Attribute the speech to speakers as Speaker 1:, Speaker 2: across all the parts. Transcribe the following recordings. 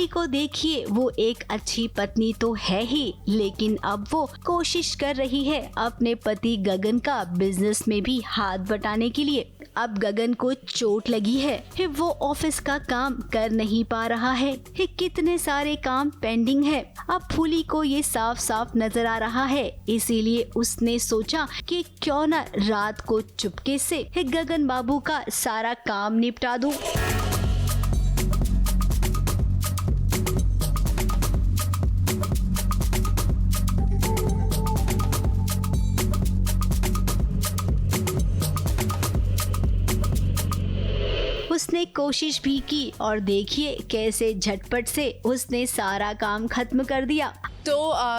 Speaker 1: फूली को देखिए, वो एक अच्छी पत्नी तो है ही, लेकिन अब वो कोशिश कर रही है अपने पति गगन का बिजनेस में भी हाथ बटाने के लिए। अब गगन को चोट लगी है, वो ऑफिस का काम कर नहीं पा रहा है, कितने सारे काम पेंडिंग है। अब फूली को ये साफ साफ नजर आ रहा है, इसीलिए उसने सोचा कि क्यों न रात को चुपके से गगन बाबू का सारा काम निपटा दूं। उसने कोशिश भी की और देखिए कैसे झटपट से उसने सारा काम खत्म कर दिया।
Speaker 2: तो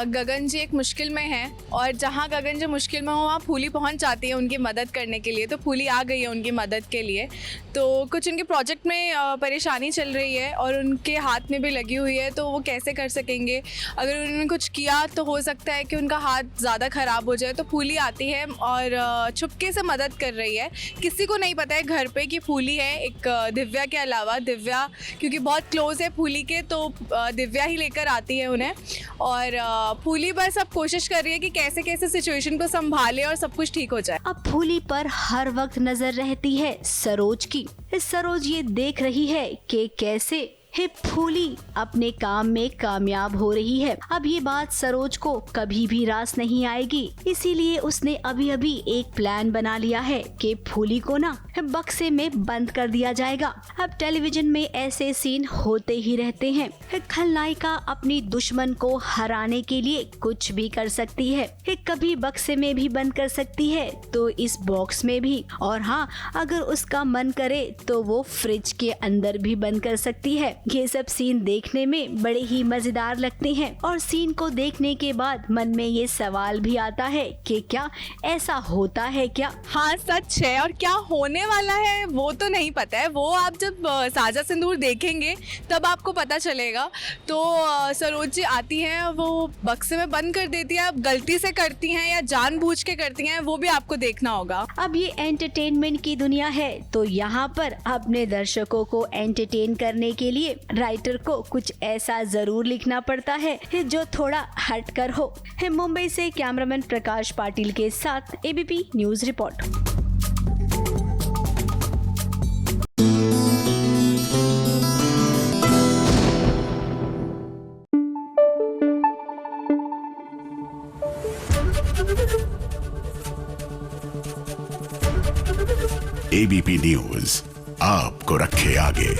Speaker 2: गगन जी एक मुश्किल में हैं और जहाँ गगन जी मुश्किल में हो वहाँ फूली पहुँच जाती है उनकी मदद करने के लिए। तो फूली आ गई है उनकी मदद के लिए। तो कुछ उनके प्रोजेक्ट में परेशानी चल रही है और उनके हाथ में भी लगी हुई है, तो वो कैसे कर सकेंगे। अगर उन्होंने कुछ किया तो हो सकता है कि उनका हाथ ज़्यादा ख़राब हो जाए। तो फूली आती है और छुपके से मदद कर रही है। किसी को नहीं पता है घर पर कि फूली है, एक दिव्या के अलावा। दिव्या क्योंकि बहुत क्लोज़ है फूली के, तो दिव्या ही लेकर आती है उन्हें। और फूली बस अब कोशिश कर रही है कि कैसे कैसे सिचुएशन को संभाले और सब कुछ ठीक हो जाए।
Speaker 1: अब फूली पर हर वक्त नजर रहती है सरोज की। सरोज ये देख रही है कि कैसे फूली अपने काम में कामयाब हो रही है। अब ये बात सरोज को कभी भी रास नहीं आएगी, इसीलिए उसने अभी अभी एक प्लान बना लिया है कि फूली को ना बक्से में बंद कर दिया जाएगा। अब टेलीविजन में ऐसे सीन होते ही रहते हैं। खलनायिका अपनी दुश्मन को हराने के लिए कुछ भी कर सकती है, कभी बक्से में भी बंद कर सकती है तो इस बॉक्स में भी, और हाँ अगर उसका मन करे तो वो फ्रिज के अंदर भी बंद कर सकती है। ये सब सीन देखने में बड़े ही मजेदार लगते हैं और सीन को देखने के बाद मन में ये सवाल भी आता है कि क्या ऐसा होता है क्या।
Speaker 2: हाँ सच है, और क्या होने वाला है वो तो नहीं पता है। वो आप जब साजा सिंदूर देखेंगे तब आपको पता चलेगा। तो सरोज जी आती हैं, वो बक्से में बंद कर देती है। अब गलती से करती हैं या जानबूझ के करती हैं वो भी आपको देखना होगा।
Speaker 1: अब ये एंटरटेनमेंट की दुनिया है, तो यहाँ पर अपने दर्शकों को एंटरटेन करने के लिए राइटर को कुछ ऐसा जरूर लिखना पड़ता है जो थोड़ा हटकर हो। मुंबई से कैमरामैन प्रकाश पाटिल के साथ ABP news report.
Speaker 3: ABP news आपको रखे आगे।